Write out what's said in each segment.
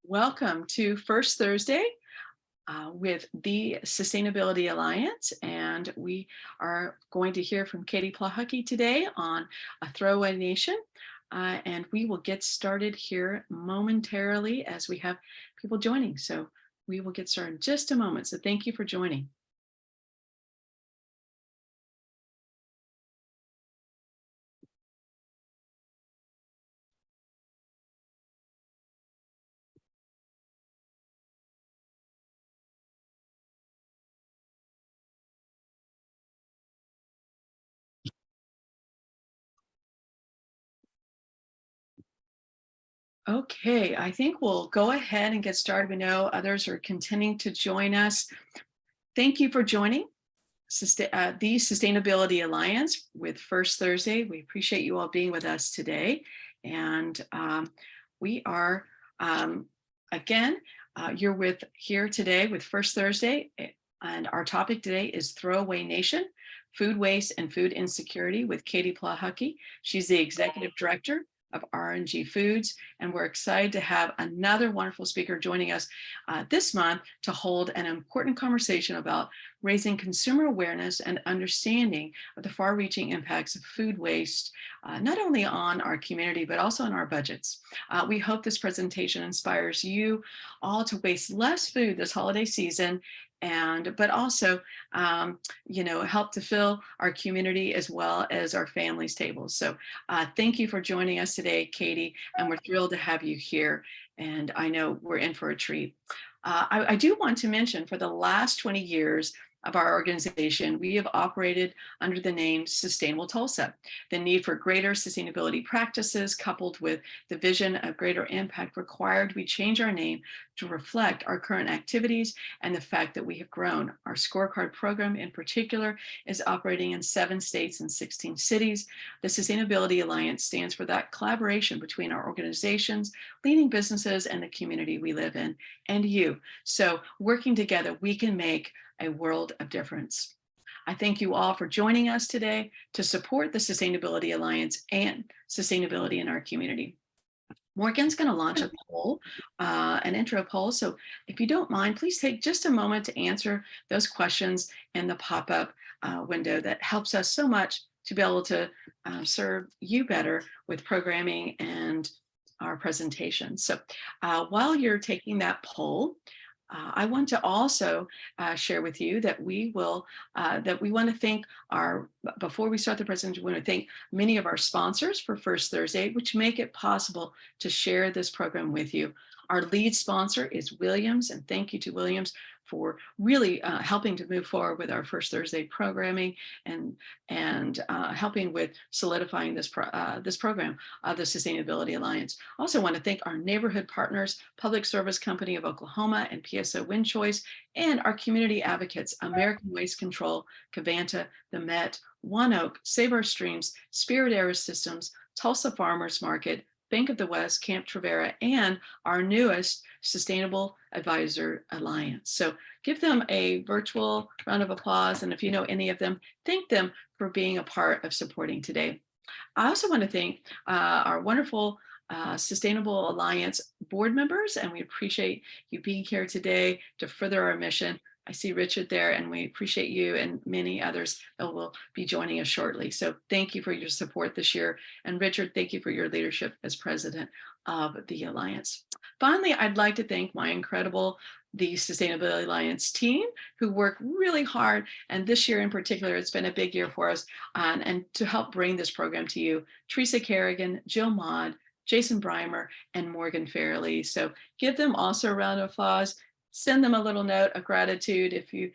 Welcome to First Thursday with the Sustainability Alliance. And we are going to hear from Katie Plohocky today on a Throwaway Nation. And we will get started here momentarily as we have people joining. So we will get started in just a moment. So thank you for joining. Okay, I think we'll go ahead and get started. We know others are continuing to join us. Thank you for joining the Sustainability Alliance with First Thursday. We appreciate you all being with us today. And we are, again, you're here today with First Thursday. And our topic today is Throwaway Nation, Food Waste and Food Insecurity with Katie Plohocky. She's the Executive Director of R&G Foods, and we're excited to have another wonderful speaker joining us this month to hold an important conversation about raising consumer awareness and understanding of the far-reaching impacts of food waste, not only on our community, but also on our budgets. We hope this presentation inspires you all to waste less food this holiday season, but also help to fill our community as well as our families' tables. So thank you for joining us today, Katie, and we're thrilled to have you here. And I know we're in for a treat. I do want to mention for the last 20 years of our organization, we have operated under the name Sustainable Tulsa. The need for greater sustainability practices coupled with the vision of greater impact required we change our name to reflect our current activities and the fact that we have grown. Our scorecard program in particular is operating in 7 states and 16 cities. The Sustainability Alliance stands for that collaboration between our organizations, leading businesses, and the community we live in, and you. So working together, we can make a world of difference. I thank you all for joining us today to support the Sustainability Alliance and sustainability in our community. Morgan's going to launch a poll, an intro poll. So if you don't mind, please take just a moment to answer those questions in the pop-up window. That helps us so much to be able to serve you better with programming and our presentation. So while you're taking that poll, I want to also share with you that we want to thank before we start the presentation, we want to thank many of our sponsors for First Thursday, which make it possible to share this program with you. Our lead sponsor is Williams, and thank you to Williams for really helping to move forward with our First Thursday programming and helping with solidifying this program of the Sustainability Alliance. Also want to thank our neighborhood partners, Public Service Company of Oklahoma and PSO Wind Choice, and our community advocates, American Waste Control, Cavanta, the Met, One Oak, Save Our Streams, Spirit Air Systems, Tulsa Farmers Market, Bank of the West, Camp Trevera, and our newest Sustainable Advisor Alliance. So give them a virtual round of applause. And if you know any of them, thank them for being a part of supporting today. I also want to thank our wonderful Sustainable Alliance board members, and we appreciate you being here today to further our mission. I see Richard there, and we appreciate you and many others that will be joining us shortly. So thank you for your support this year. And Richard, thank you for your leadership as president of the Alliance. Finally, I'd like to thank the Sustainability Alliance team who work really hard. And this year in particular, it's been a big year for us and to help bring this program to you. Teresa Kerrigan, Jill Maud, Jason Breimer, and Morgan Fairley. So give them also a round of applause. Send them a little note of gratitude if you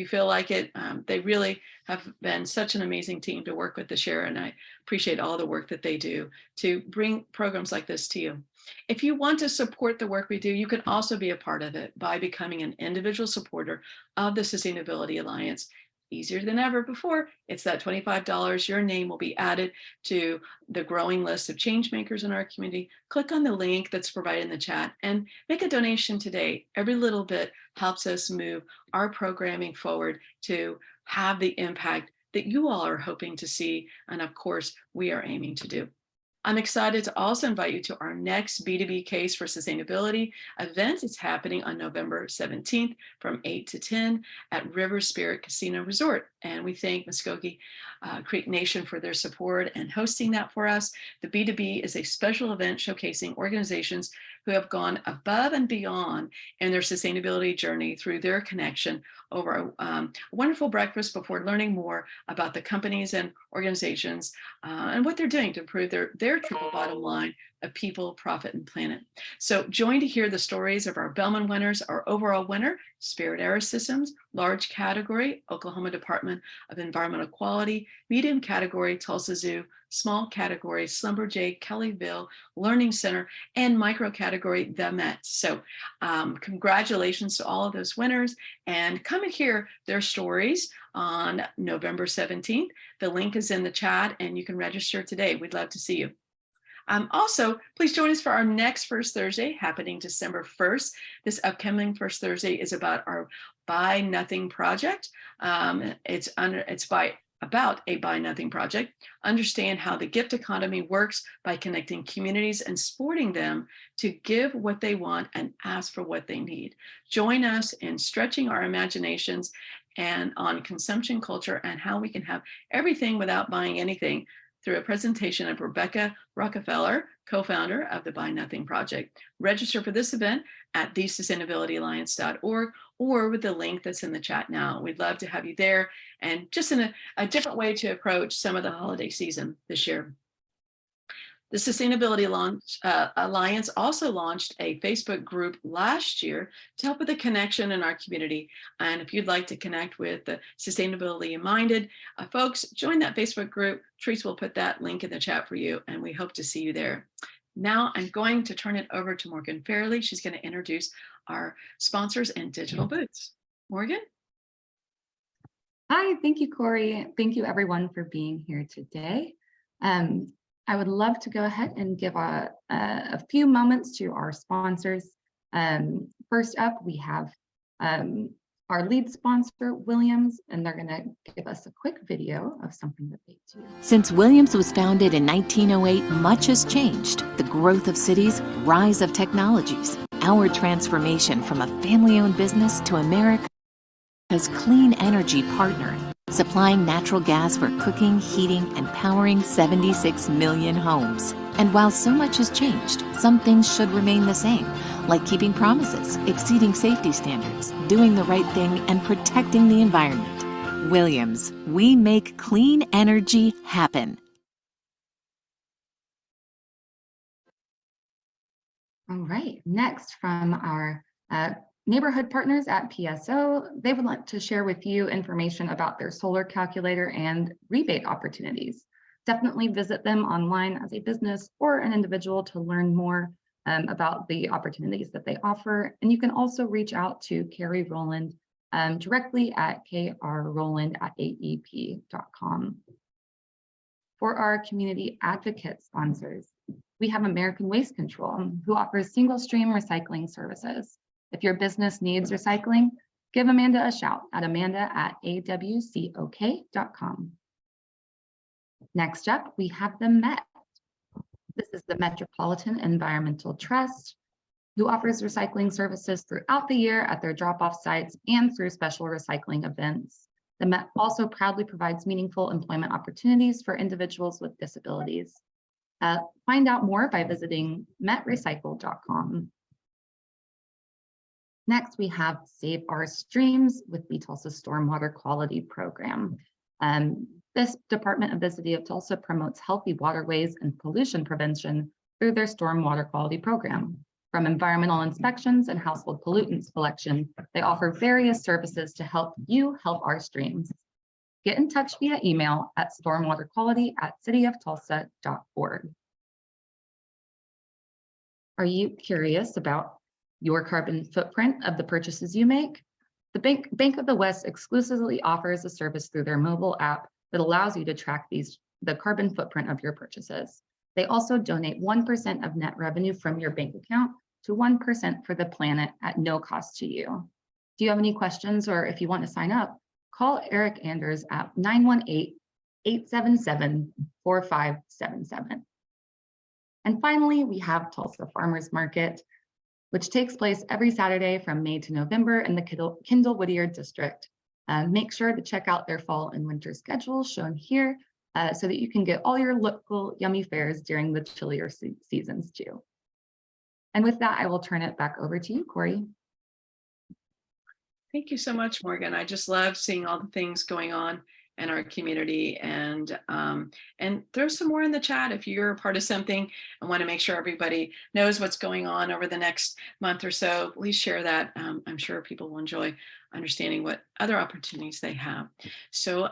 feel like it. They really have been such an amazing team to work with this year, and I appreciate all the work that they do to bring programs like this to you. If you want to support the work we do, you can also be a part of it by becoming an individual supporter of the Sustainability Alliance. Easier than ever before. It's that $25. Your name will be added to the growing list of change makers in our community. Click on the link that's provided in the chat and make a donation today. Every little bit helps us move our programming forward to have the impact that you all are hoping to see. And of course, we are aiming to do. I'm excited to also invite you to our next B2B Case for Sustainability event. It's happening on November 17th from 8 to 10 at River Spirit Casino Resort. And we thank Muskogee Creek Nation for their support and hosting that for us. The B2B is a special event showcasing organizations who have gone above and beyond in their sustainability journey through their connection over a wonderful breakfast before learning more about the companies and organizations and what they're doing to improve their triple bottom line of people, profit, and planet. So join to hear the stories of our Bellman winners, our overall winner, Spirit Air Systems, large category, Oklahoma Department of Environmental Quality, medium category, Tulsa Zoo, small category, Slumberjay, Kellyville Learning Center, and micro category, the Mets. So congratulations to all of those winners, and come and hear their stories on November 17th. The link is in the chat and you can register today. We'd love to see you. Also, please join us for our next First Thursday happening December 1st. This upcoming First Thursday is about our Buy Nothing project. It's about a Buy Nothing project. Understand how the gift economy works by connecting communities and supporting them to give what they want and ask for what they need. Join us in stretching our imaginations and on consumption culture and how we can have everything without buying anything through a presentation of Rebecca Rockefeller, co-founder of the Buy Nothing Project. Register for this event at thesustainabilityalliance.org or with the link that's in the chat now. We'd love to have you there, and just in a different way to approach some of the holiday season this year. The Sustainability Alliance also launched a Facebook group last year to help with the connection in our community. And if you'd like to connect with the sustainability-minded folks, join that Facebook group. Therese will put that link in the chat for you, and we hope to see you there. Now I'm going to turn it over to Morgan Fairley. She's going to introduce our sponsors and digital booths. Morgan? Hi, thank you, Corey. Thank you, everyone, for being here today. I would love to go ahead and give a few moments to our sponsors. First up, we have our lead sponsor, Williams, and they're going to give us a quick video of something that they do. Since Williams was founded in 1908, much has changed. The growth of cities, rise of technologies, our transformation from a family-owned business to America's clean energy partner, supplying natural gas for cooking, heating, and powering 76 million homes. And while so much has changed, some things should remain the same, like keeping promises, exceeding safety standards, doing the right thing, and protecting the environment. Williams, we make clean energy happen. All right, next from our neighborhood partners at PSO, they would like to share with you information about their solar calculator and rebate opportunities. Definitely visit them online as a business or an individual to learn more about the opportunities that they offer. And you can also reach out to Carrie Rowland directly at krowland@aep.com. For our community advocate sponsors, we have American Waste Control, who offers single stream recycling services. If your business needs recycling, give Amanda a shout at amanda@awcok.com. Next up, we have the Met. This is the Metropolitan Environmental Trust, who offers recycling services throughout the year at their drop-off sites and through special recycling events. The Met also proudly provides meaningful employment opportunities for individuals with disabilities. Find out more by visiting metrecycle.com. Next, we have Save Our Streams with the Tulsa Stormwater Quality Program. This Department of the City of Tulsa promotes healthy waterways and pollution prevention through their stormwater quality program. From environmental inspections and household pollutants collection, they offer various services to help you help our streams. Get in touch via email at stormwaterquality@cityoftulsa.org. Are you curious about your carbon footprint of the purchases you make? The Bank of the West exclusively offers a service through their mobile app that allows you to track the carbon footprint of your purchases. They also donate 1% of net revenue from your bank account to 1% for the planet at no cost to you. Do you have any questions, or if you want to sign up, call Eric Anders at 918-877-4577. And finally, we have Tulsa Farmers Market, which takes place every Saturday from May to November in the Kendall-Whittier district. Make sure to check out their fall and winter schedule shown here so that you can get all your local yummy fares during the chillier seasons too. And with that, I will turn it back over to you, Corey. Thank you so much, Morgan. I just love seeing all the things going on in our community, and throw some more in the chat if you're a part of something and want to make sure everybody knows what's going on over the next month or so. Please share that. I'm sure people will enjoy understanding what other opportunities they have. So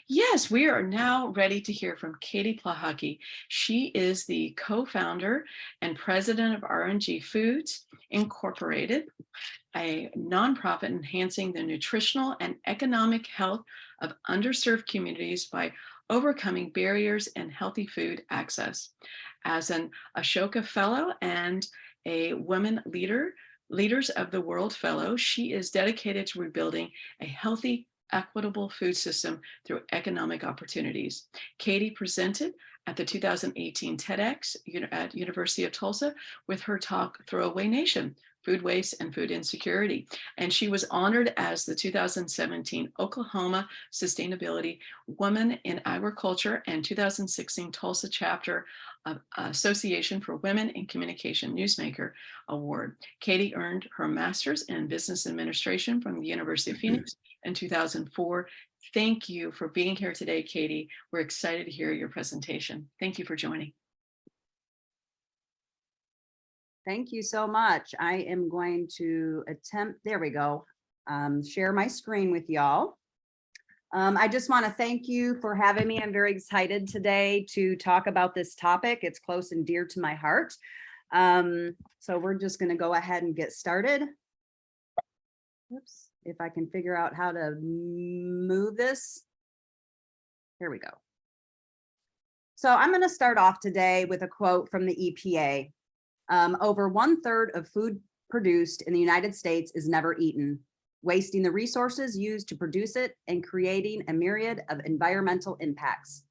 yes, we are now ready to hear from Katie Plohocky. She is the co-founder and president of RNG Foods Incorporated, a nonprofit enhancing the nutritional and economic health of underserved communities by overcoming barriers in healthy food access. As an Ashoka Fellow and a Women Leaders of the World Fellow, she is dedicated to rebuilding a healthy, equitable food system through economic opportunities. Katie presented at the 2018 TEDx at University of Tulsa with her talk, Throwaway Nation, Food Waste and Food Insecurity. And she was honored as the 2017 Oklahoma Sustainability Woman in Agriculture and 2016 Tulsa Chapter of Association for Women in Communication Newsmaker Award. Katie earned her master's in business administration from the University of Phoenix in 2004. Thank you for being here today, Katie. We're excited to hear your presentation. Thank you for joining. Thank you so much. I am going to attempt, there we go, share my screen with y'all. I just want to thank you for having me. I'm very excited today to talk about this topic. It's close and dear to my heart. So we're just going to go ahead and get started. Oops, if I can figure out how to move this. Here we go. So I'm going to start off today with a quote from the EPA. Over 1/3 of food produced in the United States is never eaten, wasting the resources used to produce it and creating a myriad of environmental impacts.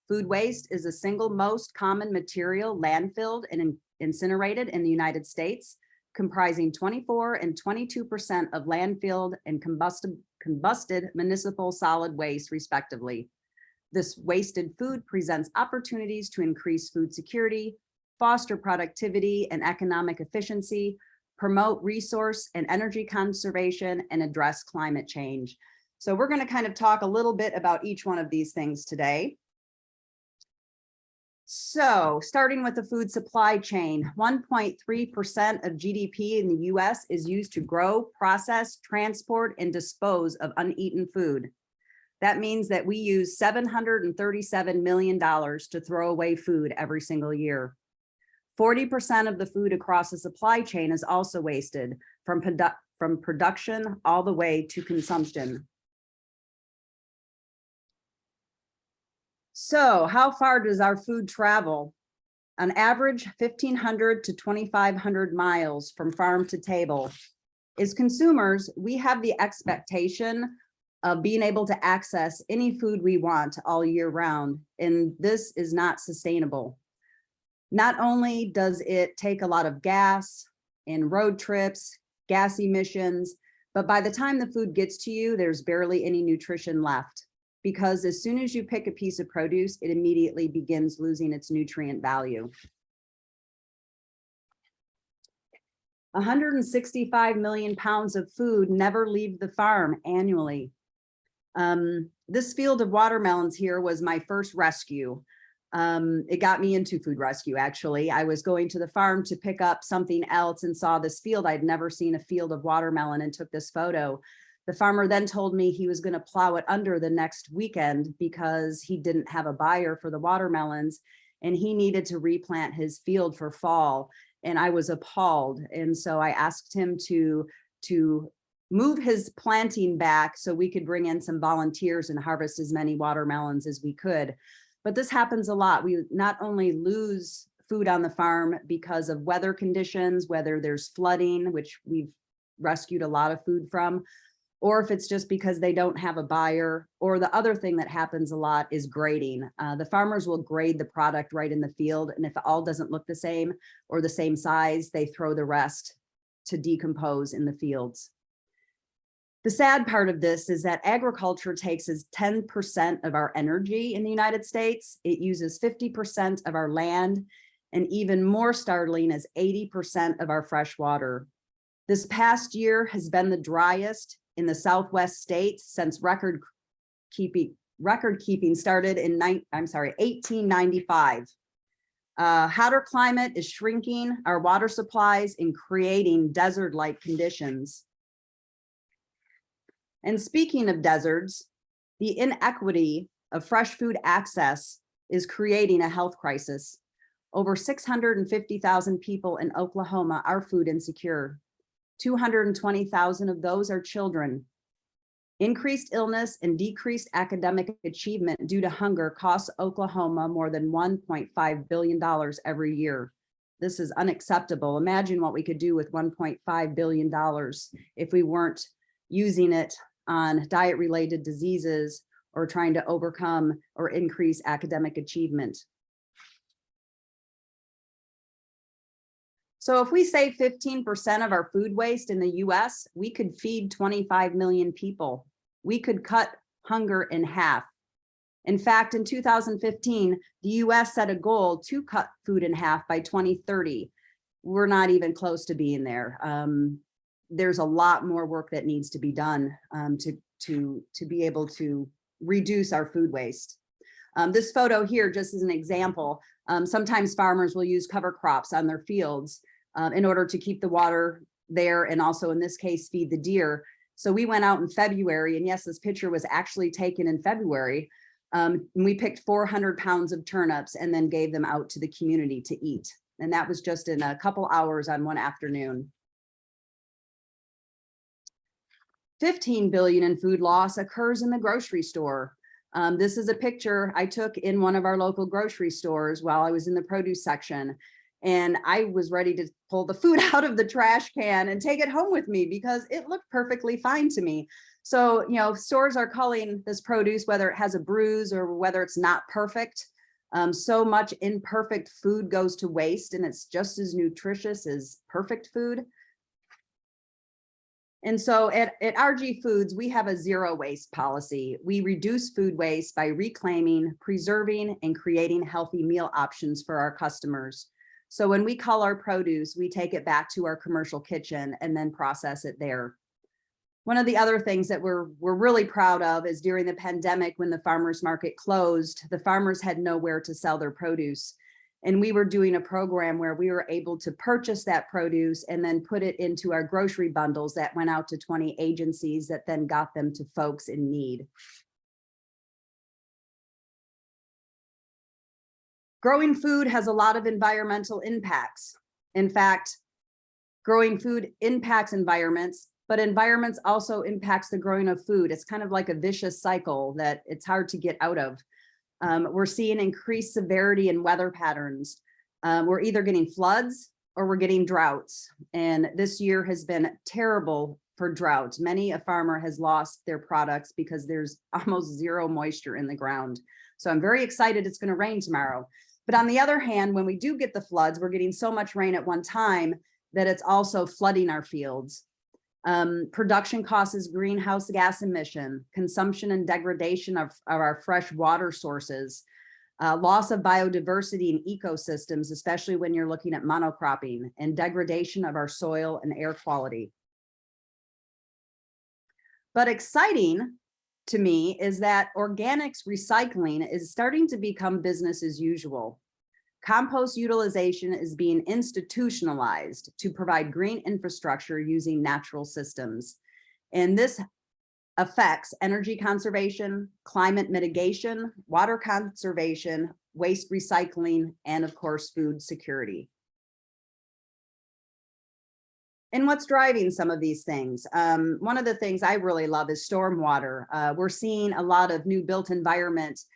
Food waste is the single most common material landfilled and incinerated in the United States, comprising 24% and 22% of landfilled and combusted municipal solid waste, respectively. This wasted food presents opportunities to increase food security, foster productivity and economic efficiency, promote resource and energy conservation, and address climate change. So we're going to kind of talk a little bit about each one of these things today. So starting with the food supply chain, 1.3% of GDP in the US is used to grow, process, transport, and dispose of uneaten food. That means that we use $737 million to throw away food every single year. 40% of the food across the supply chain is also wasted from production all the way to consumption. So how far does our food travel? On average, 1,500 to 2,500 miles from farm to table. As consumers, we have the expectation of being able to access any food we want all year round, and this is not sustainable. Not only does it take a lot of gas and road trips, gas emissions, but by the time the food gets to you, there's barely any nutrition left, because as soon as you pick a piece of produce, it immediately begins losing its nutrient value. 165 million pounds of food never leave the farm annually. This field of watermelons here was my first rescue. It got me into food rescue, actually. I was going to the farm to pick up something else and saw this field. I'd never seen a field of watermelon and took this photo. The farmer then told me he was going to plow it under the next weekend because he didn't have a buyer for the watermelons and he needed to replant his field for fall. And I was appalled. And so I asked him to move his planting back so we could bring in some volunteers and harvest as many watermelons as we could. But this happens a lot. We not only lose food on the farm because of weather conditions, whether there's flooding, which we've rescued a lot of food from, or if it's just because they don't have a buyer. Or the other thing that happens a lot is grading. The farmers will grade the product right in the field, and if it all doesn't look the same or the same size, they throw the rest to decompose in the fields. The sad part of this is that agriculture takes as 10% of our energy in the United States. It uses 50% of our land, and even more startling is 80% of our fresh water. This past year has been the driest in the Southwest states since record keeping started in 1895. Hotter climate is shrinking our water supplies and creating desert-like conditions. And speaking of deserts, the inequity of fresh food access is creating a health crisis. Over 650,000 people in Oklahoma are food insecure. 220,000 of those are children. Increased illness and decreased academic achievement due to hunger costs Oklahoma more than $1.5 billion every year. This is unacceptable. Imagine what we could do with $1.5 billion if we weren't using it on diet-related diseases or trying to overcome or increase academic achievement. So if we save 15% of our food waste in the US, we could feed 25 million people. We could cut hunger in half. In fact, in 2015, the US set a goal to cut food in half by 2030. We're not even close to being there. There's a lot more work that needs to be done to be able to reduce our food waste. This photo here, just as an example, sometimes farmers will use cover crops on their fields in order to keep the water there, and also in this case, feed the deer. So we went out in February, and yes, this picture was actually taken in February. And we picked 400 pounds of turnips and then gave them out to the community to eat. And that was just in a couple hours on one afternoon. 15 billion in food loss occurs in the grocery store. This is a picture I took in one of our local grocery stores while I was in the produce section. And I was ready to pull the food out of the trash can and take it home with me because it looked perfectly fine to me. So, you know, stores are culling this produce, whether it has a bruise or whether it's not perfect. So much imperfect food goes to waste, and it's just as nutritious as perfect food. And so at RG Foods, we have a zero waste policy. We reduce food waste by reclaiming, preserving, and creating healthy meal options for our customers. So when we cull our produce, we take it back to our commercial kitchen and then process it there. One of the other things that we're really proud of is during the pandemic, when the farmers market closed, the farmers had nowhere to sell their produce. And we were doing a program where we were able to purchase that produce and then put it into our grocery bundles that went out to 20 agencies that then got them to folks in need. Growing food has a lot of environmental impacts. In fact, growing food impacts environments, but environments also impacts the growing of food. It's kind of like a vicious cycle that it's hard to get out of. We're seeing increased severity in weather patterns. We're either getting floods or we're getting droughts. And this year has been terrible for droughts. Many a farmer has lost their products because there's almost zero moisture in the ground. So I'm very excited it's going to rain tomorrow. But on the other hand, when we do get the floods, we're getting so much rain at one time that it's also flooding our fields. Production causes greenhouse gas emission, consumption and degradation of our fresh water sources, loss of biodiversity in ecosystems, especially when you're looking at monocropping, and degradation of our soil and air quality. But exciting to me is that organics recycling is starting to become business as usual. Compost utilization is being institutionalized to provide green infrastructure using natural systems. And this affects energy conservation, climate mitigation, water conservation, waste recycling, and of course, food security. And what's driving some of these things? One of the things I really love is stormwater. We're seeing a lot of new built environments,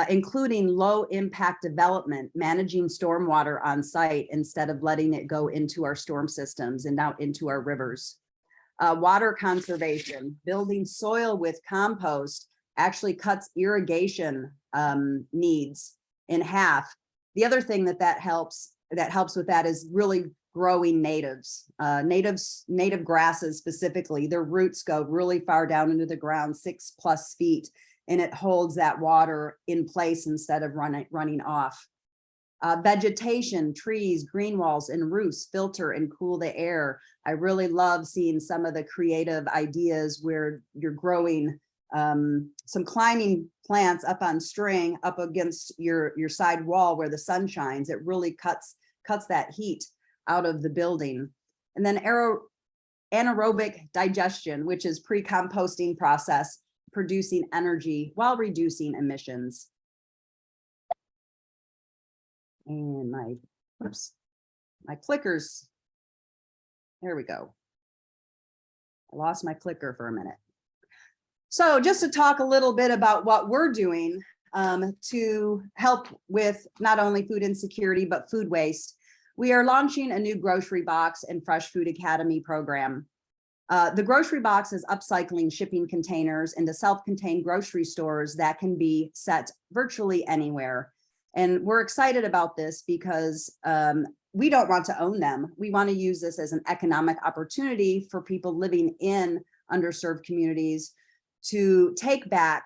including low impact development, managing stormwater on site instead of letting it go into our storm systems and out into our rivers. Water conservation, building soil with compost actually cuts irrigation needs in half. The other thing that helps with that is really growing natives, native grasses specifically. Their roots go really far down into the ground, 6+ feet, and it holds that water in place instead of running off. Vegetation, trees, green walls, and roofs filter and cool the air. I really love seeing some of the creative ideas where you're growing some climbing plants up on string up against your side wall where the sun shines. It really cuts that heat out of the building. And then anaerobic digestion, which is pre-composting process, producing energy while reducing emissions. And my clickers, there we go. I lost my clicker for a minute. So just to talk a little bit about what we're doing to help with not only food insecurity, but food waste. We are launching a new grocery box and Fresh Food Academy program. The grocery box is upcycling shipping containers into self-contained grocery stores that can be set virtually anywhere. And we're excited about this because we don't want to own them. We want to use this as an economic opportunity for people living in underserved communities to take back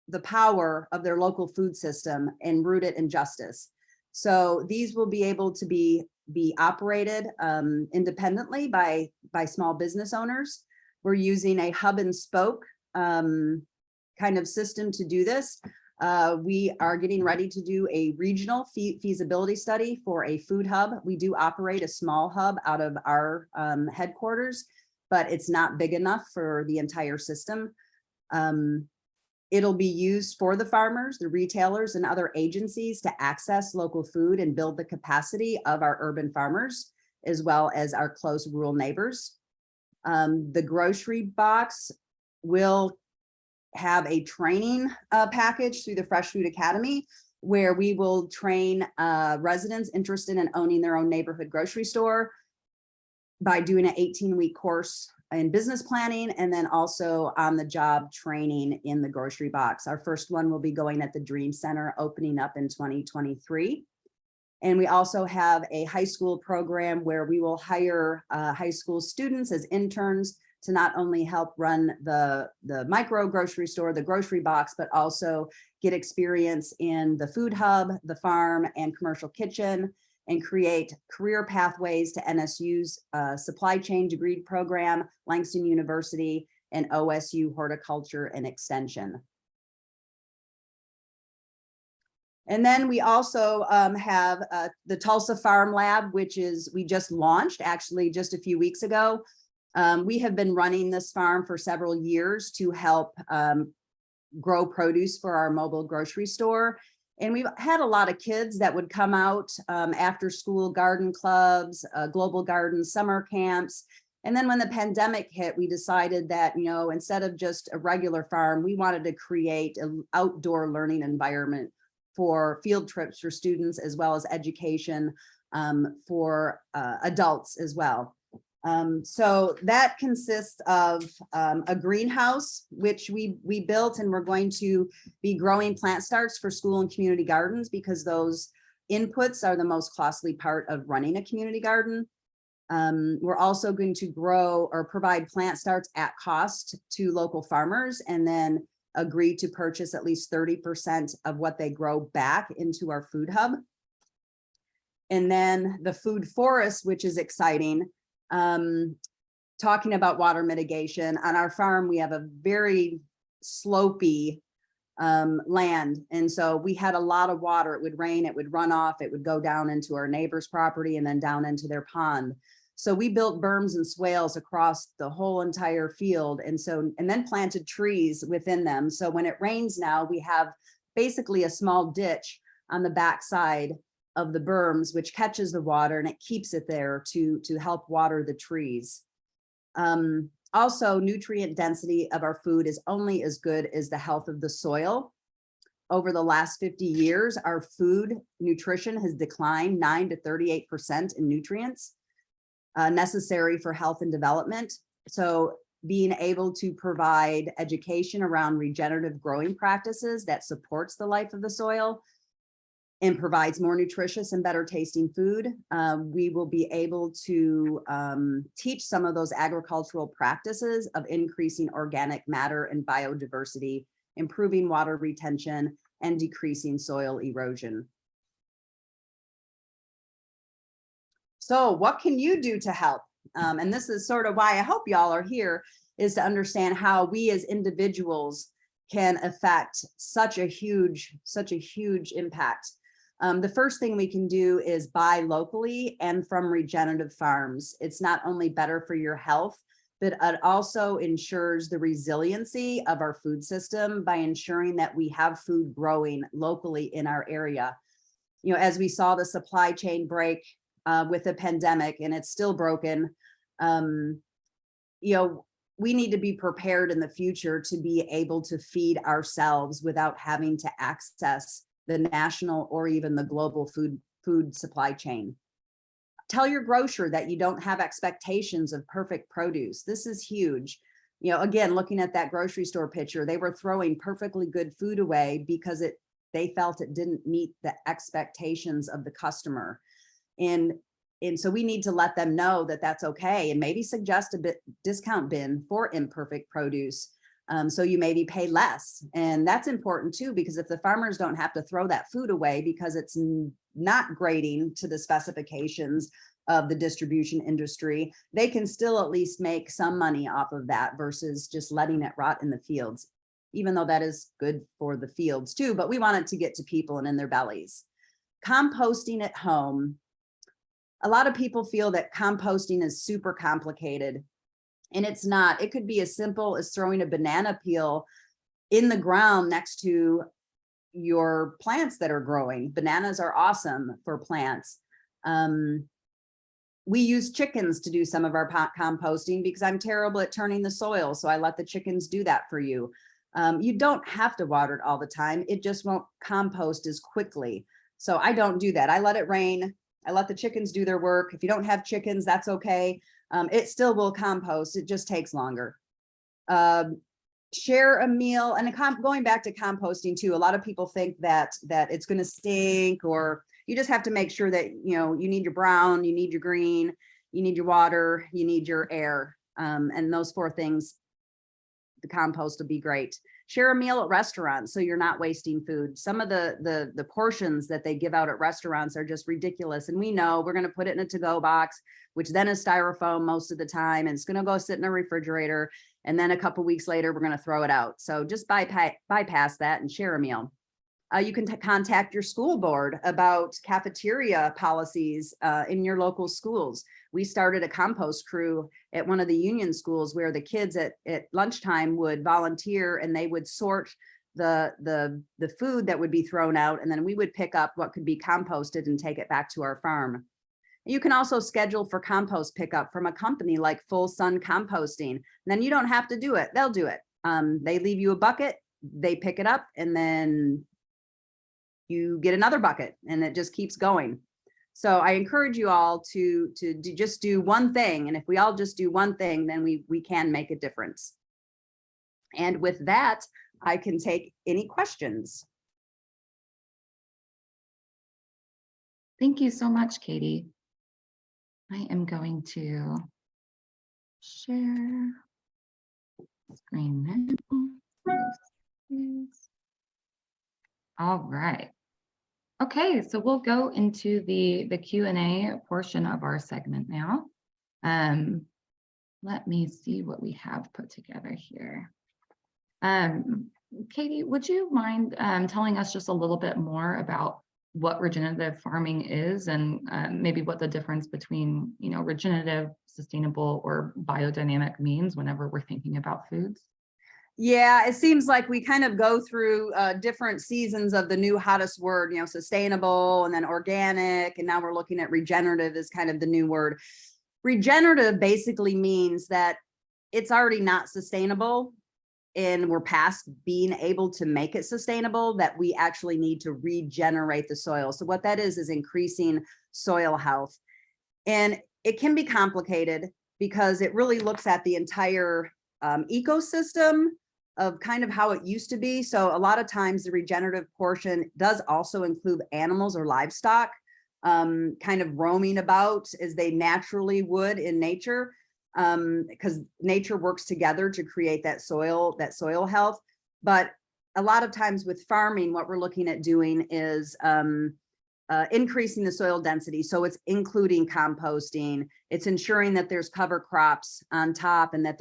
the power of their local food system and root it in justice. So these will be able to be operated independently by small business owners. We're using a hub and spoke kind of system to do this. We are getting ready to do a regional feasibility study for a food hub. We do operate a small hub out of our headquarters, but it's not big enough for the entire system. It'll be used for the farmers, the retailers, and other agencies to access local food and build the capacity of our urban farmers, as well as our close rural neighbors. The grocery box will have a training package through the Fresh Food Academy, where we will train residents interested in owning their own neighborhood grocery store by doing an 18-week course in business planning, and then also on the job training in the grocery box. Our first one will be going at the Dream Center, opening up in 2023. And we also have a high school program where we will hire high school students as interns to not only help run the micro grocery store, the grocery box, but also get experience in the food hub, the farm, and commercial kitchen, and create career pathways to NSU's supply chain degree program, Langston University, and OSU horticulture and extension. And then we also have the Tulsa Farm Lab, which we just launched actually just a few weeks ago. We have been running this farm for several years to help grow produce for our mobile grocery store. And we've had a lot of kids that would come out after school garden clubs, global garden summer camps. And then when the pandemic hit, we decided that, instead of just a regular farm, we wanted to create an outdoor learning environment for field trips for students, as well as education for adults as well. So that consists of a greenhouse, which we built, and we're going to be growing plant starts for school and community gardens, because those inputs are the most costly part of running a community garden. We're also going to grow or provide plant starts at cost to local farmers, and then agree to purchase at least 30% of what they grow back into our food hub. And then the food forest, which is exciting. Talking about water mitigation, on our farm, we have a very slopey land. And so we had a lot of water. It would rain, it would run off, it would go down into our neighbor's property and then down into their pond. So we built berms and swales across the whole entire field. And then planted trees within them. So when it rains now, we have basically a small ditch on the back side of the berms, which catches the water and it keeps it there to help water the trees. Also, nutrient density of our food is only as good as the health of the soil. Over the last 50 years, our food nutrition has declined 9 to 38% in nutrients necessary for health and development. So being able to provide education around regenerative growing practices that supports the life of the soil and provides more nutritious and better tasting food. We will be able to teach some of those agricultural practices of increasing organic matter and biodiversity, improving water retention, and decreasing soil erosion. So what can you do to help? And this is sort of why I hope y'all are here, is to understand how we as individuals can affect such a huge impact. The first thing we can do is buy locally and from regenerative farms. It's not only better for your health, but it also ensures the resiliency of our food system by ensuring that we have food growing locally in our area. You know, as we saw the supply chain break with the pandemic, and it's still broken, you know, we need to be prepared in the future to be able to feed ourselves without having to access the national or even the global food supply chain. Tell your grocer that you don't have expectations of perfect produce. This is huge. You know, again, looking at that grocery store picture, they were throwing perfectly good food away because they felt it didn't meet the expectations of the customer. And so we need to let them know that that's okay, and maybe suggest a discount bin for imperfect produce. So you maybe pay less. And that's important too, because if the farmers don't have to throw that food away because it's not grading to the specifications of the distribution industry, they can still at least make some money off of that versus just letting it rot in the fields, even though that is good for the fields too, but we want it to get to people and in their bellies. Composting at home. A lot of people feel that composting is super complicated. And it's not. It could be as simple as throwing a banana peel in the ground next to your plants that are growing. Bananas are awesome for plants. We use chickens to do some of our composting because I'm terrible at turning the soil. So I let the chickens do that for you. You don't have to water it all the time. It just won't compost as quickly. So I don't do that. I let it rain. I let the chickens do their work. If you don't have chickens, that's okay. It still will compost. It just takes longer. Share a meal, and going back to composting too. A lot of people think that it's going to stink, or you just have to make sure that you need your brown, you need your green, you need your water, you need your air, and those 4 things. The compost will be great. Share a meal at restaurants so you're not wasting food. Some of the portions that they give out at restaurants are just ridiculous. And we know we're going to put it in a to-go box, which then is styrofoam most of the time. And it's going to go sit in a refrigerator. And then a couple weeks later, we're going to throw it out. So just bypass that and share a meal. You can contact your school board about cafeteria policies in your local schools. We started a compost crew at one of the union schools where the kids at lunchtime would volunteer, and they would sort the food that would be thrown out, and then we would pick up what could be composted and take it back to our farm. You can also schedule for compost pickup from a company like Full Sun Composting. And then you don't have to do it. They'll do it. They leave you a bucket, they pick it up, and then you get another bucket, and it just keeps going. So I encourage you all to just do one thing. And if we all just do one thing, then we can make a difference. And with that, I can take any questions. Thank you so much, Katie. I am going to share screen now. All right. Okay, so we'll go into the Q&A portion of our segment now. Let me see what we have put together here. Katie, would you mind telling us just a little bit more about what regenerative farming is, and maybe what the difference between, regenerative, sustainable, or biodynamic means whenever we're thinking about foods? Yeah, it seems like we kind of go through different seasons of the new hottest word, sustainable, and then organic, and now we're looking at regenerative as kind of the new word. Regenerative basically means that it's already not sustainable, and we're past being able to make it sustainable, that we actually need to regenerate the soil. So what that is increasing soil health. And it can be complicated. because it really looks at the entire ecosystem of kind of how it used to be. So a lot of times the regenerative portion does also include animals or livestock kind of roaming about as they naturally would in nature, because nature works together to create that soil health. But a lot of times with farming, what we're looking at doing is increasing the soil density. So it's including composting. It's ensuring that there's cover crops on top and that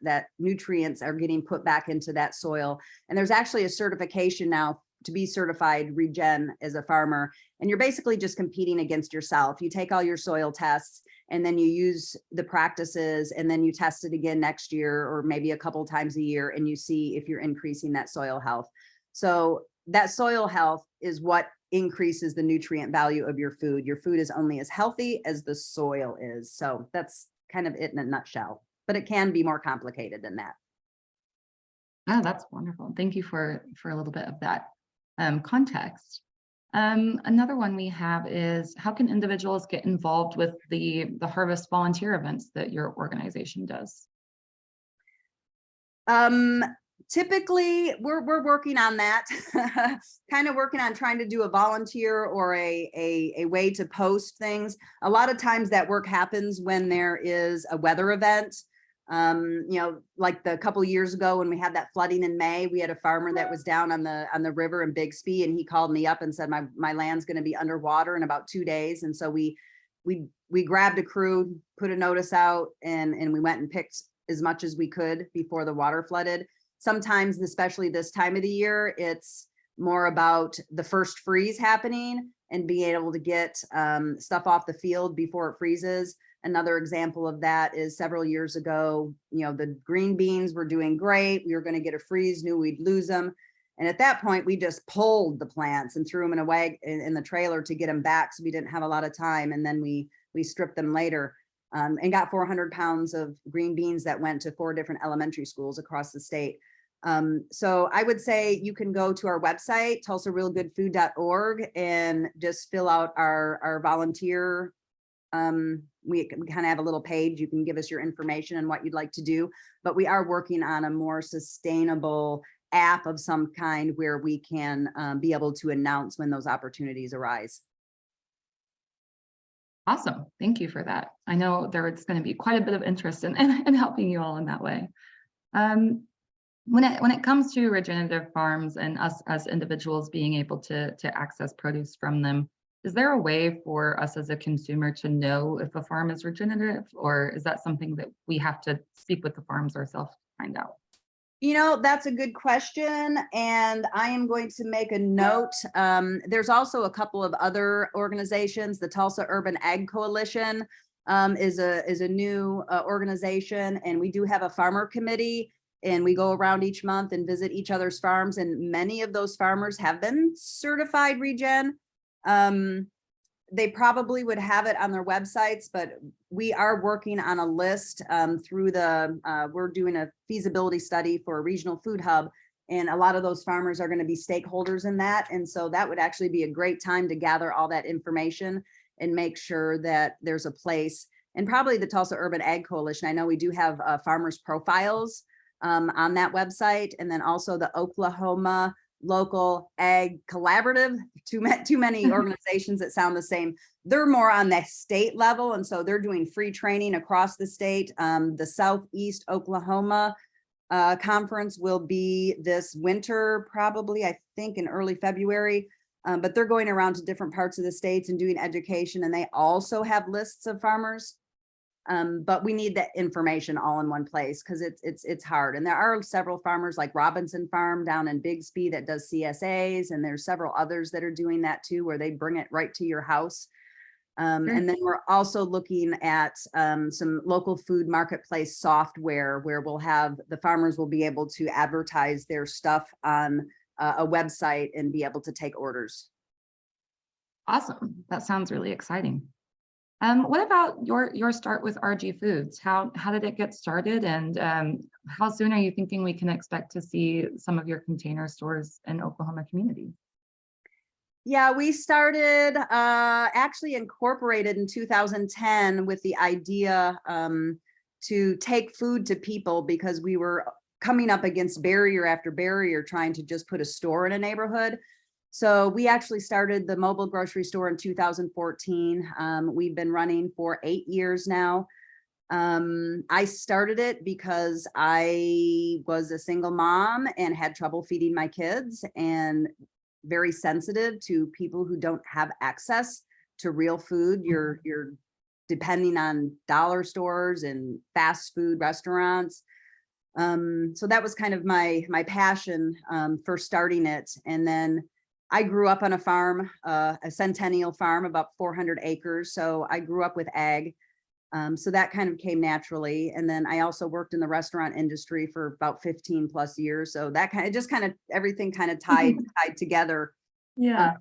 that nutrients are getting put back into that soil. And there's actually a certification now to be certified regen as a farmer. And you're basically just competing against yourself. You take all your soil tests and then you use the practices and then you test it again next year or maybe a couple times a year and you see if you're increasing that soil health. So that soil health is what increases the nutrient value of your food. Your food is only as healthy as the soil is. So that's kind of it in a nutshell, but it can be more complicated than that. Oh, that's wonderful. Thank you for a little bit of that context. Another one we have is, how can individuals get involved with the harvest volunteer events that your organization does? Typically we're working on that, kind of working on trying to do a volunteer or a way to post things. A lot of times that work happens when there is a weather event. You know, like the couple years ago when we had that flooding in May, we had a farmer that was down on the river in Bixby, and he called me up and said, my land's going to be underwater in about 2 days. And so we grabbed a crew, put a notice out, and we went and picked as much as we could before the water flooded. Sometimes, especially this time of the year, it's more about the first freeze happening and being able to get stuff off the field before it freezes. Another example of that is several years ago, you know, the green beans were doing great. We were going to get a freeze, knew we'd lose them. And at that point, we just pulled the plants and threw them in the trailer to get them back. So we didn't have a lot of time. And then we stripped them later and got 400 pounds of green beans that went to 4 different elementary schools across the state. So I would say you can go to our website, tulsarealgoodfood.org, and just fill out our volunteer. We kind of have a little page. You can give us your information and what you'd like to do, but we are working on a more sustainable app of some kind where we can be able to announce when those opportunities arise. Awesome. Thank you for that. I know there is going to be quite a bit of interest in helping you all in that way. When it comes to regenerative farms and us as individuals being able to access produce from them, is there a way for us as a consumer to know if a farm is regenerative, or is that something that we have to speak with the farms ourselves to find out? You know, that's a good question, and I am going to make a note. There's also a couple of other organizations. The Tulsa Urban Ag Coalition is a new organization, and we do have a farmer committee, and we go around each month and visit each other's farms, and many of those farmers have been certified regen. They probably would have it on their websites, but we are working on a list through we're doing a feasibility study for a regional food hub, and a lot of those farmers are going to be stakeholders in that. And so that would actually be a great time to gather all that information and make sure that there's a place. And probably the Tulsa Urban Ag Coalition, I know we do have farmers profiles on that website, and then also the Oklahoma Local Ag Collaborative, too many organizations that sound the same. They're more on the state level, and so they're doing free training across the state. The Southeast Oklahoma conference will be this winter, probably, I think in early February, but they're going around to different parts of the states and doing education, and they also have lists of farmers. But we need that information all in one place because it's hard. And there are several farmers like Robinson Farm down in Bixby that does CSAs, and there's several others that are doing that too, where they bring it right to your house. And then we're also looking at some local food marketplace software where the farmers will be able to advertise their stuff on a website and be able to take orders. Awesome. That sounds really exciting. What about your start with RG Foods? How did it get started, and how soon are you thinking we can expect to see some of your container stores in Oklahoma communities? Yeah, we actually incorporated in 2010 with the idea to take food to people because we were coming up against barrier after barrier trying to just put a store in a neighborhood. So we actually started the mobile grocery store in 2014. We've been running for 8 years now. I started it because I was a single mom and had trouble feeding my kids, and very sensitive to people who don't have access to real food. You're depending on dollar stores and fast food restaurants. So that was kind of my passion for starting it. And then I grew up on a farm, a centennial farm, about 400 acres. So I grew up with ag. So that kind of came naturally. And then I also worked in the restaurant industry for about 15 plus years. So that kind of everything kind of tied together. Yeah.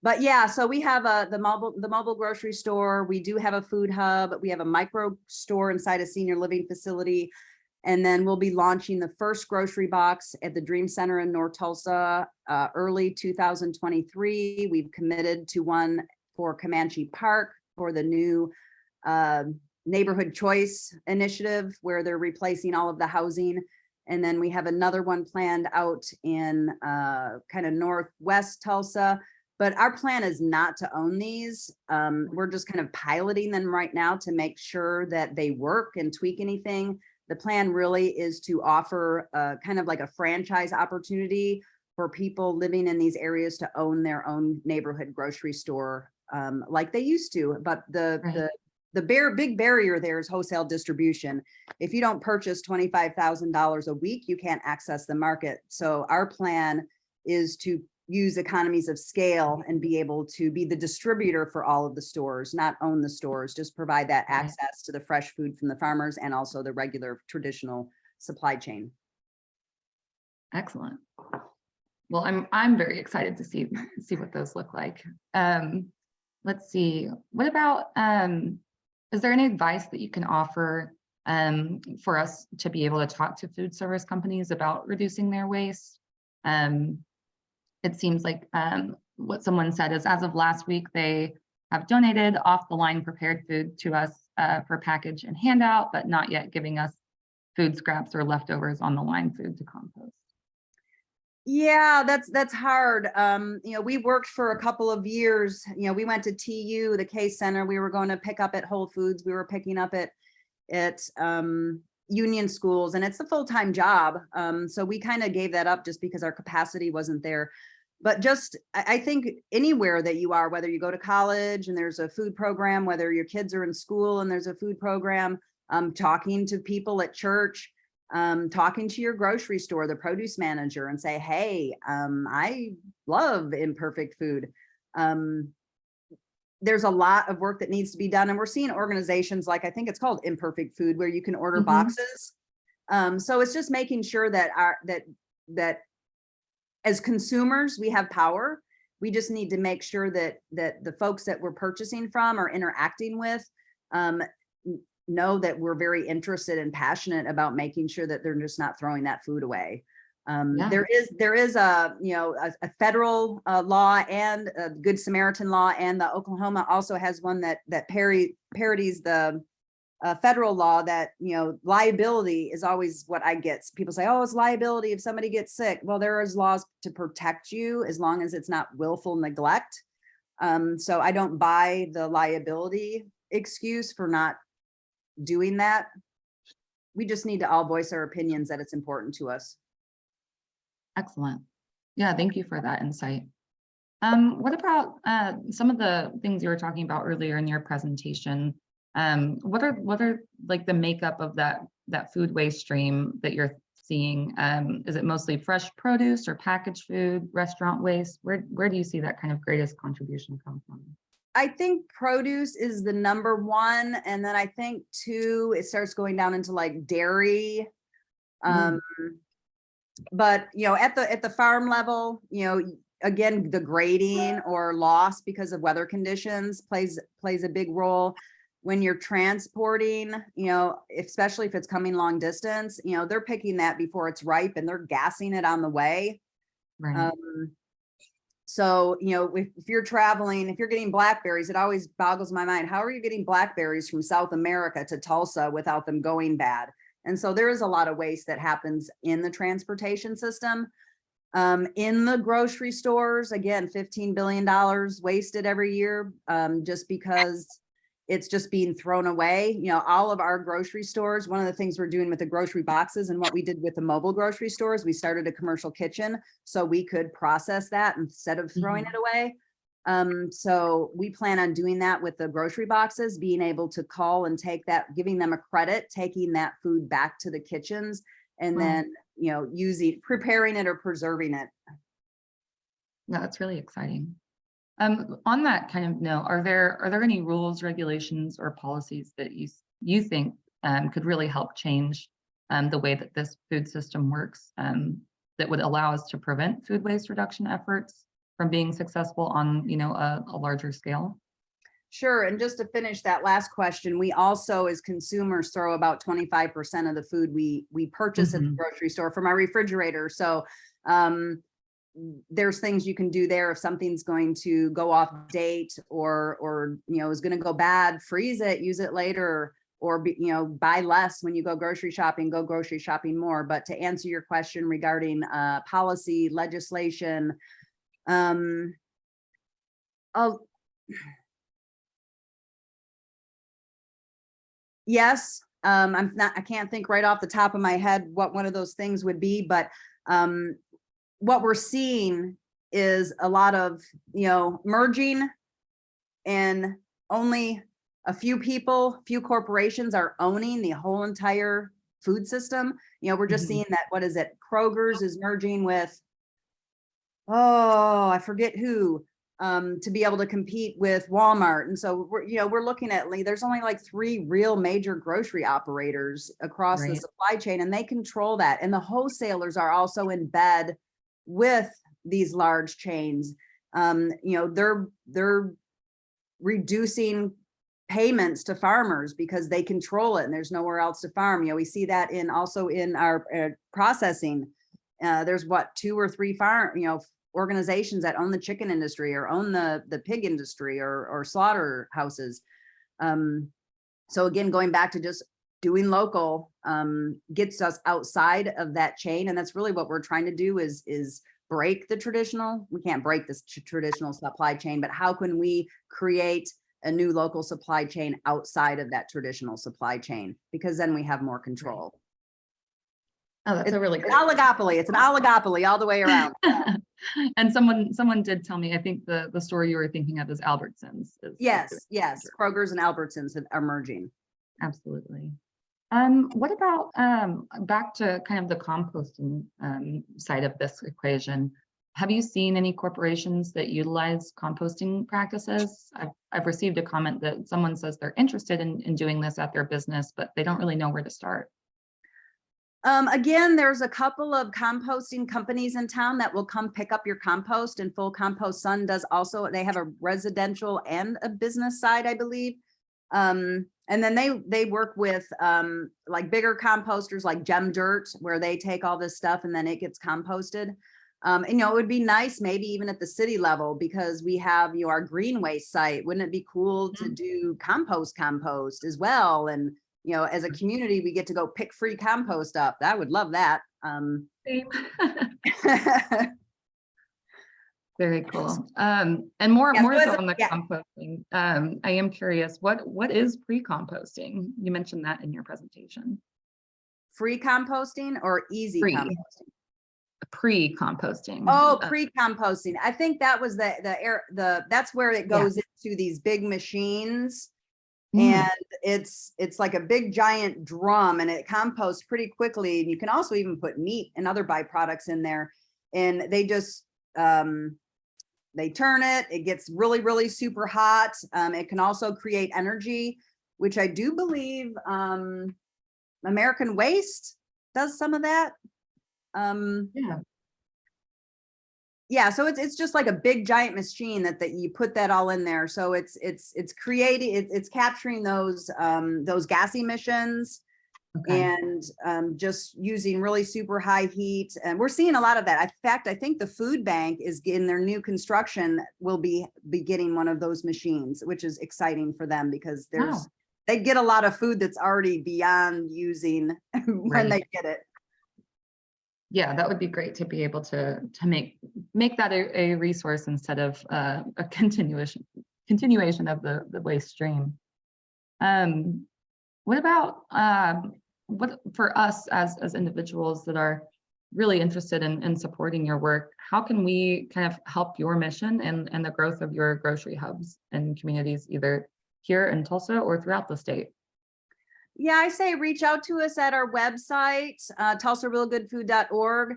But yeah, so we have the mobile grocery store. We do have a food hub. We have a micro store inside a senior living facility. And then we'll be launching the first grocery box at the Dream Center in North Tulsa early 2023. We've committed to one for Comanche Park for the new neighborhood choice initiative, where they're replacing all of the housing. And then we have another one planned out in kind of northwest Tulsa. But our plan is not to own these. We're just kind of piloting them right now to make sure that they work and tweak anything. The plan really is to offer kind of like a franchise opportunity for people living in these areas to own their own neighborhood grocery store like they used to. But the big barrier there is wholesale distribution. If you don't purchase $25,000 a week, you can't access the market. So our plan is to use economies of scale and be able to be the distributor for all of the stores, not own the stores, just provide that access to the fresh food from the farmers and also the regular traditional supply chain. Excellent. Well, I'm very excited to see what those look like. Let's see. What about is there any advice that you can offer for us to be able to talk to food service companies about reducing their waste? It seems like what someone said is, as of last week, they have donated off the line prepared food to us for package and handout, but not yet giving us food scraps or leftovers on the line food to compost. Yeah, that's hard. We worked for a couple of years. We went to TU, the Case Center. We were going to pick up at Whole Foods. We were picking up at union schools, and it's a full-time job. So we kind of gave that up just because our capacity wasn't there. But just, I think anywhere that you are, whether you go to college and there's a food program, whether your kids are in school and there's a food program, talking to people at church, talking to your grocery store, the produce manager, and say, hey, I love imperfect food. There's a lot of work that needs to be done. And we're seeing organizations like, I think it's called Imperfect Food, where you can order boxes. So it's just making sure that that as consumers, we have power. We just need to make sure that the folks that we're purchasing from or interacting with know that we're very interested and passionate about making sure that they're just not throwing that food away. There is a federal law and a Good Samaritan law, and the Oklahoma also has one that parodies the federal law, that liability is always what I get. People say, oh, it's liability if somebody gets sick. Well, there is laws to protect you as long as it's not willful neglect. So I don't buy the liability excuse for not doing that. We just need to all voice our opinions that it's important to us. Excellent. Yeah, thank you for that insight. What about some of the things you were talking about earlier in your presentation? What are like the makeup of that food waste stream that you're seeing? Is it mostly fresh produce or packaged food, restaurant waste? Where do you see that kind of greatest contribution come from? I think produce is the number one, and then I think two, it starts going down into like dairy. But at the farm level, again, the grading or loss because of weather conditions plays a big role. When you're transporting, especially if it's coming long distance, they're picking that before it's ripe and they're gassing it on the way. Right. So, if you're traveling, if you're getting blackberries, it always boggles my mind. How are you getting blackberries from South America to Tulsa without them going bad? And so there is a lot of waste that happens in the transportation system. In the grocery stores, again, $15 billion wasted every year, just because it's just being thrown away. All of our grocery stores, one of the things we're doing with the grocery boxes and what we did with the mobile grocery stores, we started a commercial kitchen so we could process that instead of throwing it away. So we plan on doing that with the grocery boxes, being able to call and take that, giving them a credit, taking that food back to the kitchens, and then, preparing it or preserving it. No, that's really exciting. On that kind of note, are there any rules, regulations, or policies that you think could really help change the way that this food system works, that would allow us to prevent food waste reduction efforts from being successful on a larger scale? Sure. And just to finish that last question, we also, as consumers, throw about 25% of the food we purchase at the grocery store from our refrigerator. So there's things you can do there. If something's going to go off date or is going to go bad, freeze it, use it later, or buy less when you go grocery shopping more. But to answer your question regarding policy, legislation, yes, I can't think right off the top of my head what one of those things would be, but what we're seeing is a lot of, merging, and only a few corporations are owning the whole entire food system. We're just seeing that, what is it? Kroger's is merging with, I forget who, to be able to compete with Walmart. And so we're looking at, there's only like 3 real major grocery operators across the supply chain, and they control that. And the wholesalers are also in bed with these large chains. They're reducing payments to farmers because they control it and there's nowhere else to farm. We see that also in our processing. There's 2 or 3 organizations that own the chicken industry or own the pig industry or slaughterhouses. So again, going back to just doing local gets us outside of that chain. And that's really what we're trying to do is break the traditional. We can't break this traditional supply chain, but how can we create a new local supply chain outside of that traditional supply chain? Because then we have more control. Oh, that's a really great oligopoly. It's an oligopoly all the way around. And someone did tell me, I think the store you were thinking of is Albertsons. Yes. Kroger's and Albertsons are merging. Absolutely. What about back to kind of the composting side of this equation? Have you seen any corporations that utilize composting practices? I've received a comment that someone says they're interested in doing this at their business, but they don't really know where to start. Again, there's a couple of composting companies in town that will come pick up your compost, and Full Compost Sun does also. They have a residential and a business side, I believe. And then they work with like bigger composters like Gem Dirt, where they take all this stuff and then it gets composted. And it would be nice maybe even at the city level, because we have our green waste site. Wouldn't it be cool to do compost as well? And as a community, we get to go pick free compost up. I would love that. Same. Very cool. And more so on the composting. I am curious, what is pre-composting? You mentioned that in your presentation. Free composting or easy composting? Pre-composting. Oh, pre-composting. I think that was that's where it goes into these big machines. And it's like a big giant drum, and it composts pretty quickly. And you can also even put meat and other byproducts in there, and they just they turn it. It gets really, really super hot. It can also create energy, which I do believe American Waste does some of that. Yeah, so it's just like a big giant machine that you put that all in there. So it's creating, it's capturing those gas emissions, Okay. and just using really super high heat. And we're seeing a lot of that. In fact, I think the food bank is in their new construction will be getting one of those machines, which is exciting for them because Wow. they get a lot of food that's already beyond using when Right. they get it. Yeah, that would be great to be able to make that a resource instead of a continuation of the waste stream. What about what for us as individuals that are really interested in supporting your work? How can we kind of help your mission and the growth of your grocery hubs and communities, either here in Tulsa or throughout the state? Yeah, I say reach out to us at our website, tulsarealgoodfood.org.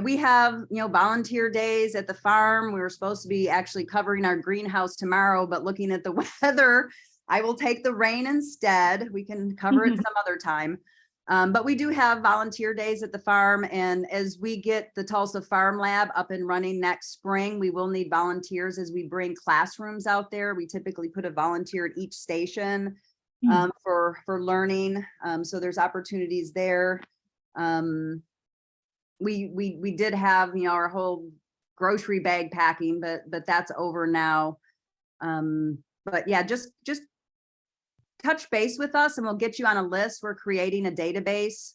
We have, volunteer days at the farm. We were supposed to be actually covering our greenhouse tomorrow, but looking at the weather, I will take the rain instead. We can cover it some other time. But we do have volunteer days at the farm. And as we get the Tulsa Farm Lab up and running next spring, we will need volunteers as we bring classrooms out there. We typically put a volunteer at each station for learning. So there's opportunities there. We did have, our whole grocery bag packing, but that's over now. But yeah, just touch base with us and we'll get you on a list. We're creating a database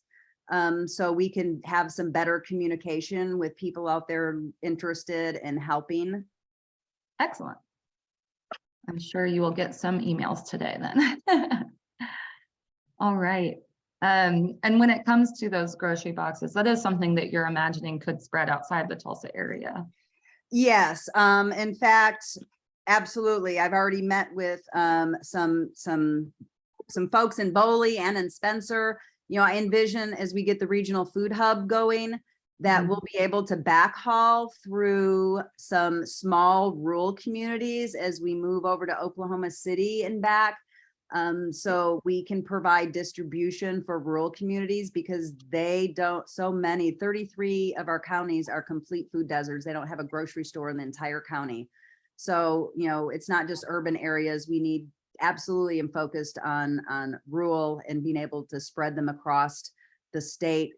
so we can have some better communication with people out there interested in helping. Excellent. I'm sure you will get some emails today then. All right. And when it comes to those grocery boxes, that is something that you're imagining could spread outside the Tulsa area. Yes. In fact, absolutely. I've already met with some folks in Boley and in Spencer. I envision as we get the regional food hub going, that we'll be able to backhaul through some small rural communities as we move over to Oklahoma City and back. So we can provide distribution for rural communities because they don't, 33 of our counties are complete food deserts. They don't have a grocery store in the entire county. So, it's not just urban areas. We need absolutely am focused on rural and being able to spread them across the state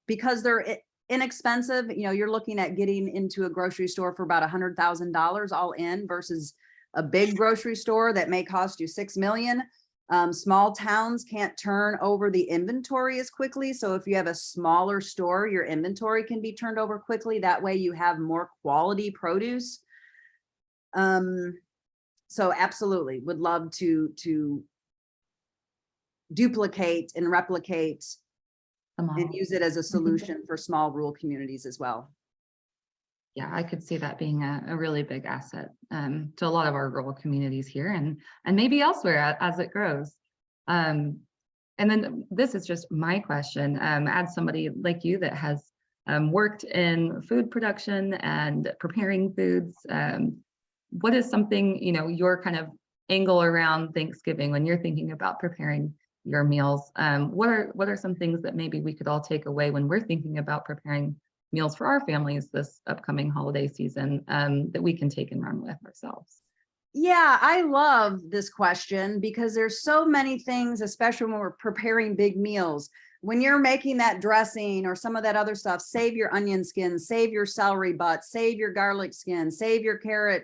because they're inexpensive. You're looking at getting into a grocery store for about $100,000 all in versus a big grocery store that may cost you $6 million. Small towns can't turn over the inventory as quickly. So if you have a smaller store, your inventory can be turned over quickly. That way you have more quality produce. So absolutely would love to duplicate and replicate and use it as a solution for small rural communities as well. Yeah, I could see that being a really big asset to a lot of our rural communities here and maybe elsewhere as it grows. And then this is just my question, as somebody like you that has worked in food production and preparing foods, what is something, your kind of angle around Thanksgiving when you're thinking about preparing your meals? What are some things that maybe we could all take away when we're thinking about preparing meals for our families this upcoming holiday season that we can take and run with ourselves? Yeah, I love this question because there's so many things, especially when we're preparing big meals. When you're making that dressing or some of that other stuff, save your onion skin, save your celery butt, save your garlic skin, save your carrot,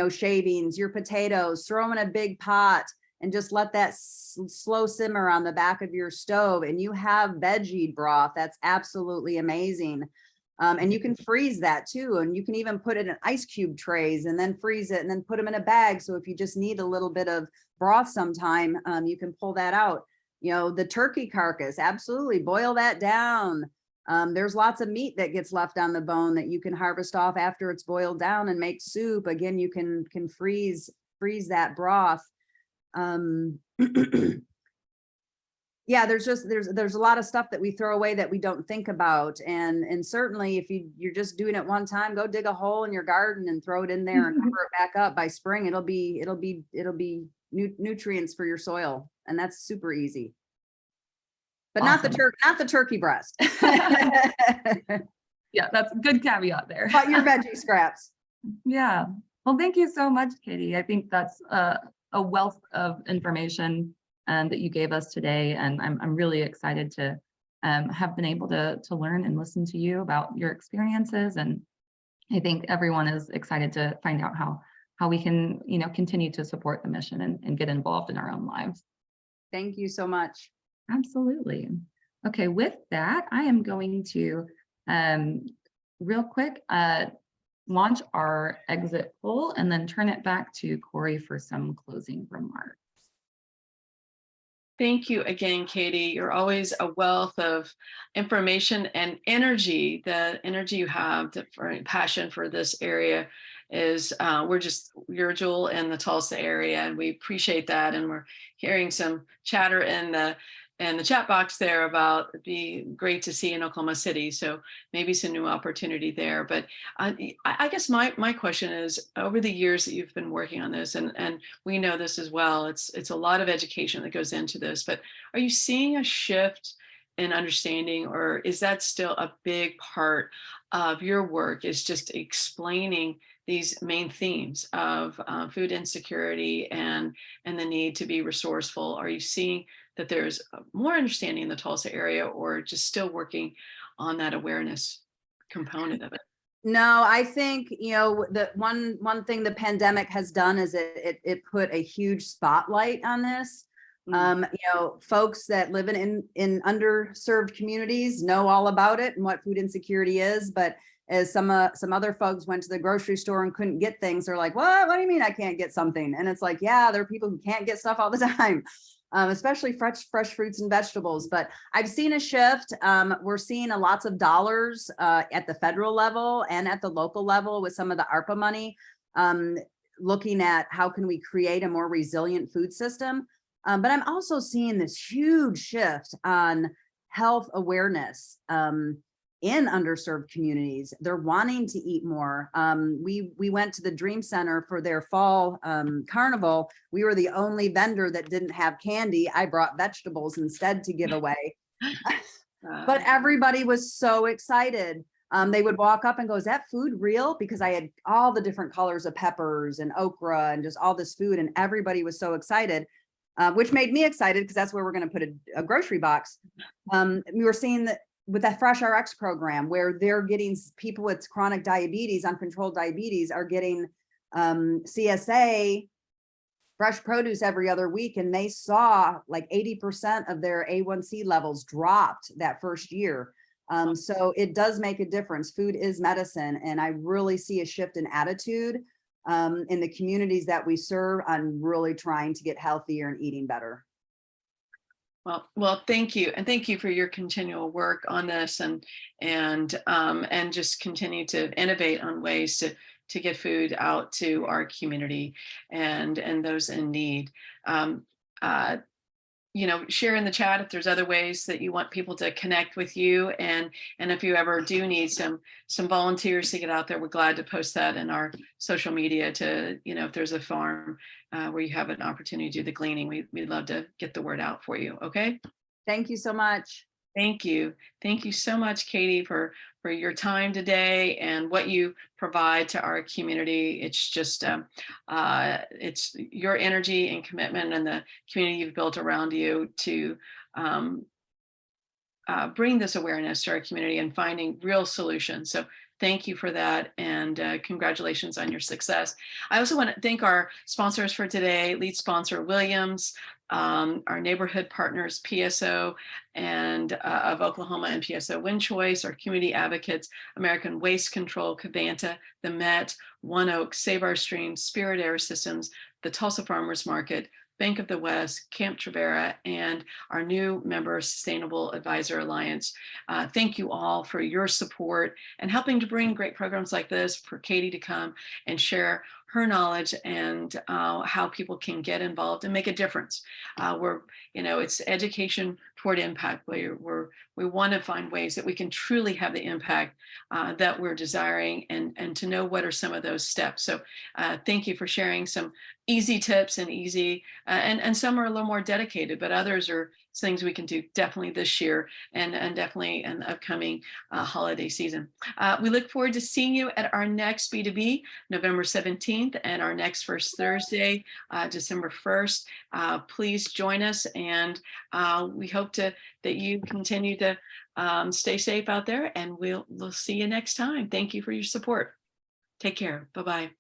shavings, your potatoes, throw them in a big pot and just let that slow simmer on the back of your stove. And you have veggie broth. That's absolutely amazing. And you can freeze that too. And you can even put it in ice cube trays and then freeze it and then put them in a bag. So if you just need a little bit of broth sometime, you can pull that out. The turkey carcass, absolutely boil that down. There's lots of meat that gets left on the bone that you can harvest off after it's boiled down and make soup. Again, you can freeze that broth. Yeah, there's a lot of stuff that we throw away that we don't think about. And certainly if you're just doing it one time, go dig a hole in your garden and throw it in there and cover it back up. By spring, it'll be nutrients for your soil. And that's super easy. But Awesome. not the turkey breast. Yeah, that's a good caveat there. But your veggie scraps. Yeah. Well, thank you so much, Katie. I think that's a wealth of information that you gave us today. And I'm really excited to have been able to learn and listen to you about your experiences. And I think everyone is excited to find out how we can, continue to support the mission and get involved in our own lives. Thank you so much. Absolutely. Okay, with that, I am going to real quick launch our exit poll and then turn it back to Corey for some closing remarks. Thank you again, Katie. You're always a wealth of information and energy. The energy you have, the passion for this area is, you're a jewel in the Tulsa area, and we appreciate that. And we're hearing some chatter in the chat box there about it'd be great to see in Oklahoma City. So maybe some new opportunity there. But I guess my question is, over the years that you've been working on this, and we know this as well, it's a lot of education that goes into this, but are you seeing a shift in understanding, or is that still a big part of your work, is just explaining these main themes of food insecurity and the need to be resourceful? Are you seeing that there's more understanding in the Tulsa area, or just still working on that awareness component of it? No, I think, the one thing the pandemic has done is it put a huge spotlight on this. Folks that live in underserved communities know all about it and what food insecurity is, but as some other folks went to the grocery store and couldn't get things, they're like, what do you mean I can't get something? And it's like, yeah, there are people who can't get stuff all the time. Especially fresh fruits and vegetables. But I've seen a shift. We're seeing lots of dollars at the federal level and at the local level with some of the ARPA money, looking at how can we create a more resilient food system. But I'm also seeing this huge shift on health awareness in underserved communities. They're wanting to eat more. We went to the Dream Center for their fall carnival. We were the only vendor that didn't have candy. I brought vegetables instead to give away. But everybody was so excited. They would walk up and go, is that food real? Because I had all the different colors of peppers and okra and just all this food, and everybody was so excited, which made me excited because that's where we're going to put a grocery box. We were seeing that with that Fresh RX program, where they're getting people with chronic diabetes, uncontrolled diabetes, are getting CSA fresh produce every other week. And they saw like 80% of their A1C levels dropped that first year. So it does make a difference. Food is medicine. And I really see a shift in attitude in the communities that we serve on really trying to get healthier and eating better. Well, thank you, and thank you for your continual work on this, and just continue to innovate on ways to get food out to our community and those in need. Share in the chat if there's other ways that you want people to connect with you, and if you ever do need some volunteers to get out there, we're glad to post that in our social media. To if there's a farm where you have an opportunity to do the gleaning, we'd love to get the word out for you. Okay. Thank you so much. Thank you so much, Katie, for your time today and what you provide to our community. It's just it's your energy and commitment and the community you've built around you to bring this awareness to our community and finding real solutions. So thank you for that, and congratulations on your success. I also want to thank our sponsors for today, lead sponsor Williams, our neighborhood partners PSO and of Oklahoma and PSO Wind Choice, our community advocates, American Waste Control, Cavanta, the Met, One Oak, Save Our Streams, Spirit Air Systems, the Tulsa Farmers Market, Bank of the West, Camp Trevera, and our new member, Sustainable Advisor Alliance. Thank you all for your support and helping to bring great programs like this, for Katie to come and share her knowledge and how people can get involved and make a difference. It's education toward impact. We want to find ways that we can truly have the impact that we're desiring, and to know what are some of those steps. So thank you for sharing some easy tips and and some are a little more dedicated, but others are things we can do definitely this year and definitely in the upcoming holiday season. We look forward to seeing you at our next B2B, November 17th, and our next First Thursday, December 1st. Please join us, and we hope that you continue to stay safe out there, and we'll see you next time. Thank you for your support. Take care. Bye-bye.